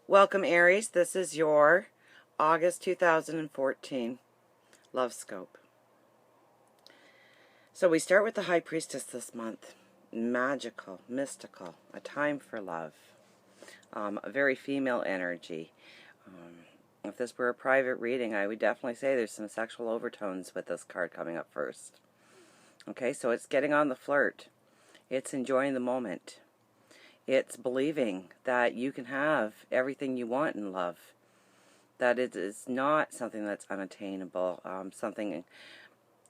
Welcome, Aries. This is your August 2014 Love Scope. So we start with the High Priestess this month. Magical, mystical, a time for love. A very female energy. If this were a private reading, I would definitely say there's some sexual overtones with this card coming up first. Okay, so it's getting on the flirt. It's enjoying the moment. It's believing that you can have everything you want in love. That it is not something that's unattainable, something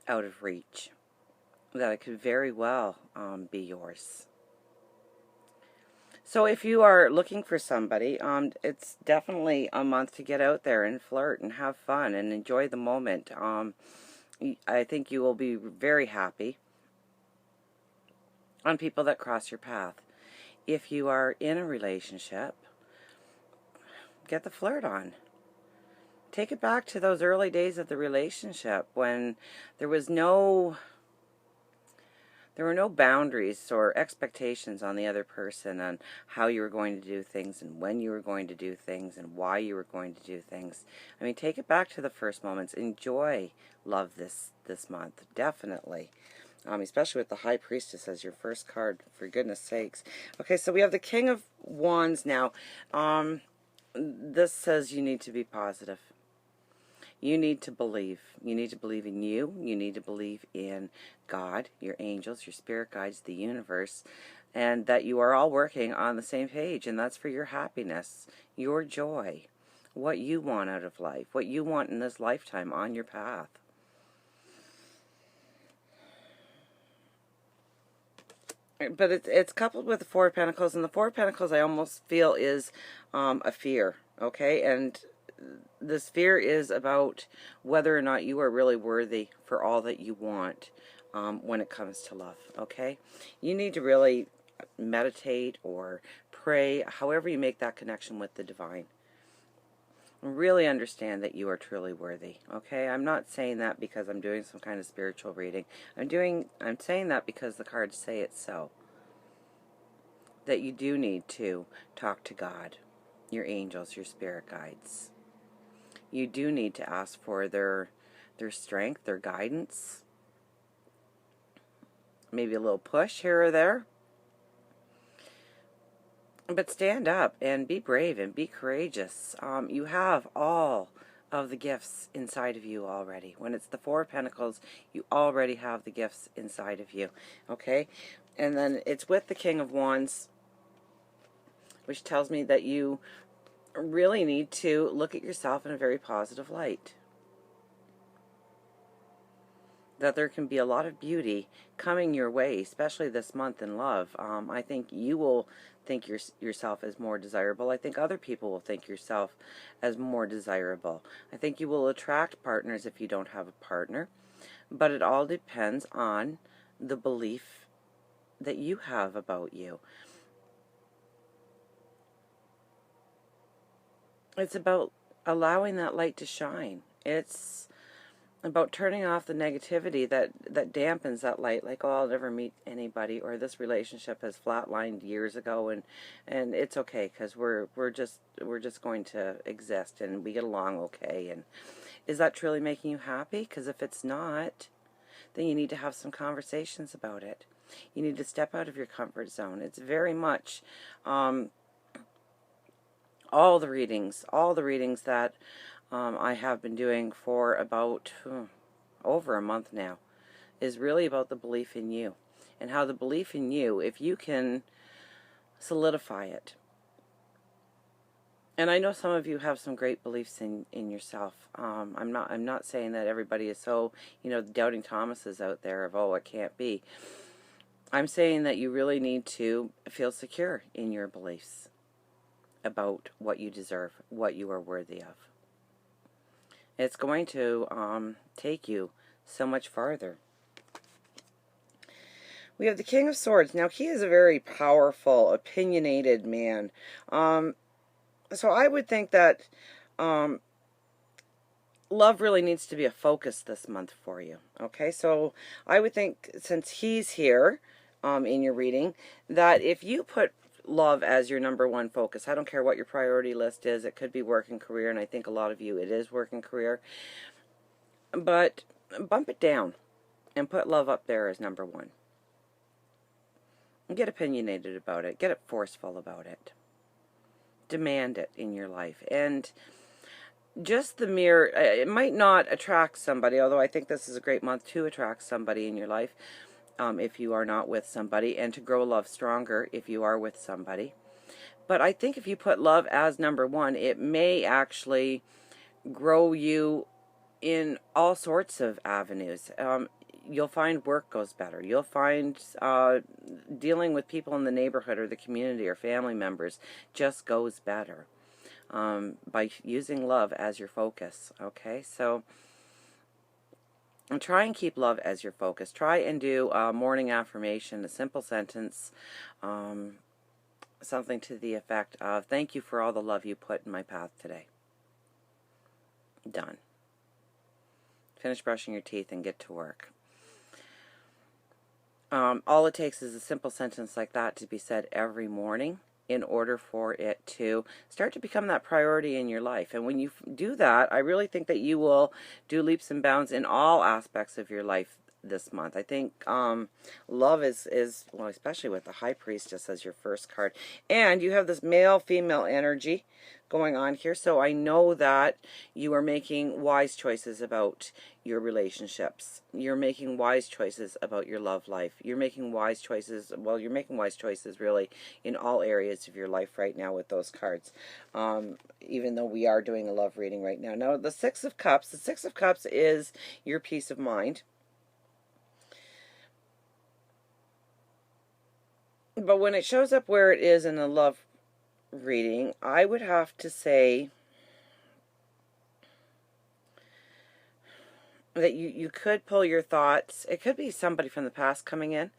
out of reach. That it could very well be yours. So if you are looking for somebody, it's definitely a month to get out there and flirt and have fun and enjoy the moment. I think you will be very happy on people that cross your path. If you are in a relationship, get the flirt on. Take it back to those early days of the relationship when there were no boundaries or expectations on the other person on how you were going to do things and when you were going to do things and why you were going to do things. I mean, take it back to the first moments. Enjoy love this month, definitely. Especially with the High Priestess as your first card, for goodness sakes. Okay, so we have the King of Wands now. This says you need to be positive. You need to believe. You need to believe in you. You need to believe in God, your angels, your spirit guides, the universe, and that you are all working on the same page, and that's for your happiness, your joy, what you want out of life, what you want in this lifetime on your path. But it's coupled with the Four of Pentacles, and the Four of Pentacles I almost feel is a fear, okay? And this fear is about whether or not you are really worthy for all that you want when it comes to love, okay? You need to really meditate or pray, however you make that connection with the divine. Really understand that you are truly worthy, okay? I'm not saying that because I'm doing some kind of spiritual reading. I'm saying that because the cards say it so. That you do need to talk to God, your angels, your spirit guides. You do need to ask for their strength, their guidance. Maybe a little push here or there. But stand up and be brave and be courageous. You have all of the gifts inside of you already. When it's the Four of Pentacles, you already have the gifts inside of you. Okay? And then it's with the King of Wands, which tells me that you really need to look at yourself in a very positive light. That there can be a lot of beauty coming your way, especially this month in love. I think you will think yourself as more desirable. I think other people will think yourself as more desirable. I think you will attract partners if you don't have a partner. But it all depends on the belief that you have about you. It's about allowing that light to shine. It's about turning off the negativity that dampens that light, like, oh, I'll never meet anybody, or this relationship has flatlined years ago, and it's okay because we're just going to exist and we get along okay. And is that truly making you happy? Because if it's not, then you need to have some conversations about it. You need to step out of your comfort zone. It's very much all the readings that I have been doing for about over a month now is really about the belief in you, and how the belief in you, if you can solidify it. And I know some of you have some great beliefs in yourself. I'm not saying that everybody is so, doubting Thomases out there of, oh, it can't be. I'm saying that you really need to feel secure in your beliefs about what you deserve, what you are worthy of. It's going to take you so much farther. We have the King of Swords. Now, he is a very powerful, opinionated man. So I would think that love really needs to be a focus this month for you. Okay, so I would think, since he's here in your reading, that if you put love as your number one focus. I don't care what your priority list is. It could be work and career, and I think a lot of you, it is work and career. But bump it down and put love up there as number one. Get opinionated about it. Get forceful about it. Demand it in your life. And just the mere, it might not attract somebody, although I think this is a great month to attract somebody in your life if you are not with somebody, and to grow love stronger if you are with somebody. But I think if you put love as number one, it may actually grow you in all sorts of avenues. You'll find work goes better. You'll find dealing with people in the neighborhood or the community or family members just goes better by using love as your focus. Okay, so try and keep love as your focus. Try and do a morning affirmation, a simple sentence, something to the effect of, "Thank you for all the love you put in my path today." Done. Finish brushing your teeth and get to work. All it takes is a simple sentence like that to be said every morning in order for it to start to become that priority in your life. And when you do that, I really think that you will do leaps and bounds in all aspects of your life this month. I think love is well, especially with the High Priestess as your first card. And you have this male-female energy going on here, so I know that you are making wise choices about your relationships. You're making wise choices about your love life. You're making wise choices, well, you're making wise choices really in all areas of your life right now with those cards, even though we are doing a love reading right now. Now, the Six of Cups is your peace of mind. But when it shows up where it is in a love reading, I would have to say that you could pull your thoughts. It could be somebody from the past coming in.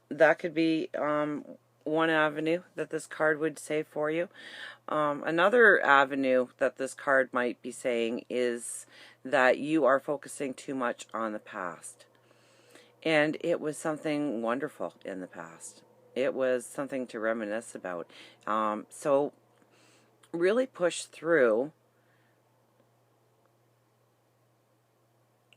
That could be one avenue that this card would say for you. Another avenue that this card might be saying is that you are focusing too much on the past. And it was something wonderful in the past. It was something to reminisce about. So really push through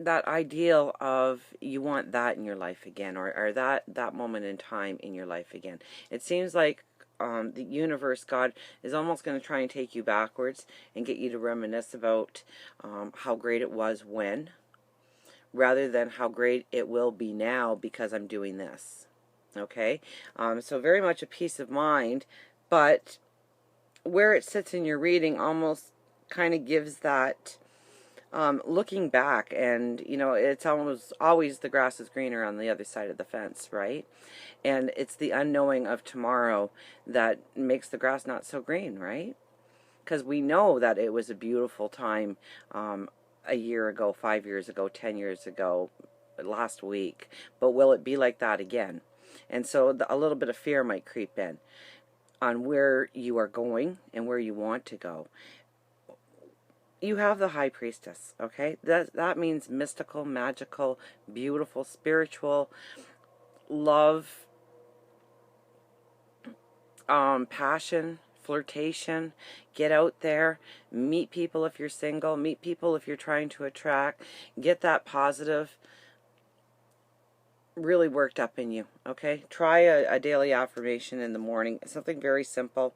that ideal of you want that in your life again, or that moment in time in your life again. It seems like the universe, God, is almost going to try and take you backwards and get you to reminisce about how great it was when, rather than how great it will be now because I'm doing this. Okay, so very much a peace of mind, but where it sits in your reading almost kind of gives that looking back, and you know, it's almost always the grass is greener on the other side of the fence, right? And it's the unknowing of tomorrow that makes the grass not so green, right? Because we know that it was a beautiful time a year ago, 5 years ago, 10 years ago, last week, but will it be like that again? And so a little bit of fear might creep in on where you are going and where you want to go. You have the High Priestess, okay? That means mystical, magical, beautiful, spiritual, love, passion, flirtation. Get out there, meet people if you're single, meet people if you're trying to attract, get that positive really worked up in you, okay? Try a daily affirmation in the morning, something very simple.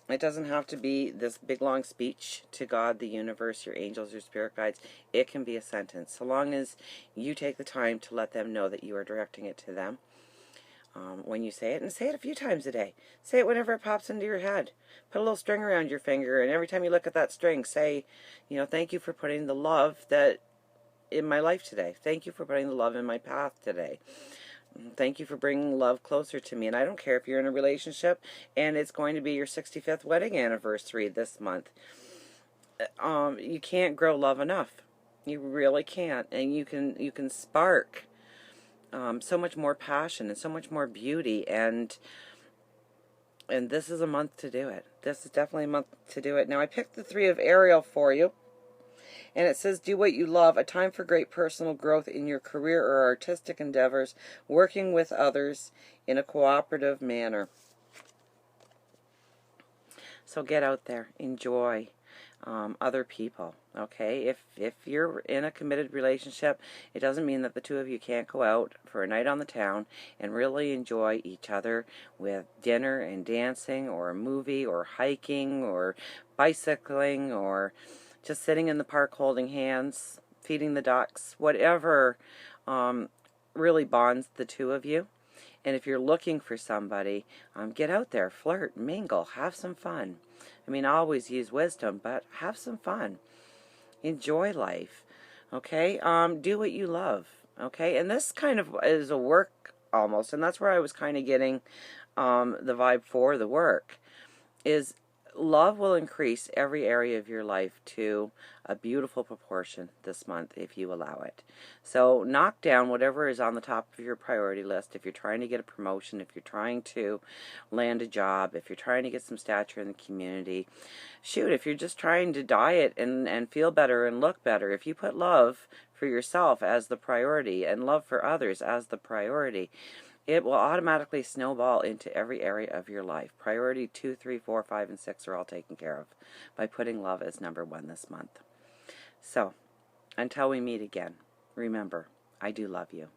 It doesn't have to be this big long speech to God, the universe, your angels, your spirit guides. It can be a sentence, so long as you take the time to let them know that you are directing it to them when you say it. And say it a few times a day. Say it whenever it pops into your head. Put a little string around your finger, and every time you look at that string, say, you know, thank you for putting the love that in my life today. Thank you for putting the love in my path today. Thank you for bringing love closer to me. And I don't care if you're in a relationship and it's going to be your 65th wedding anniversary this month. You can't grow love enough. You really can't. And you can spark so much more passion and so much more beauty, and this is a month to do it. This is definitely a month to do it. Now I picked the Three of Ariel for you. And it says, do what you love, a time for great personal growth in your career or artistic endeavors, working with others in a cooperative manner. So get out there, enjoy other people. Okay, if you're in a committed relationship, it doesn't mean that the two of you can't go out for a night on the town and really enjoy each other with dinner and dancing, or a movie, or hiking, or bicycling, or just sitting in the park holding hands, feeding the ducks, whatever really bonds the two of you. And if you're looking for somebody, get out there, flirt, mingle, have some fun. I mean, always use wisdom, but have some fun. Enjoy life. Okay? Do what you love. Okay? And this kind of is a work almost, and that's where I was kind of getting the vibe for the work, is love will increase every area of your life to a beautiful proportion this month if you allow it. So knock down whatever is on the top of your priority list. If you're trying to get a promotion, if you're trying to land a job, if you're trying to get some stature in the community, shoot, if you're just trying to diet and feel better and look better, if you put love for yourself as the priority and love for others as the priority, it will automatically snowball into every area of your life. Priority 2, 3, 4, 5, and 6 are all taken care of by putting love as number 1 this month. So, until we meet again, remember, I do love you.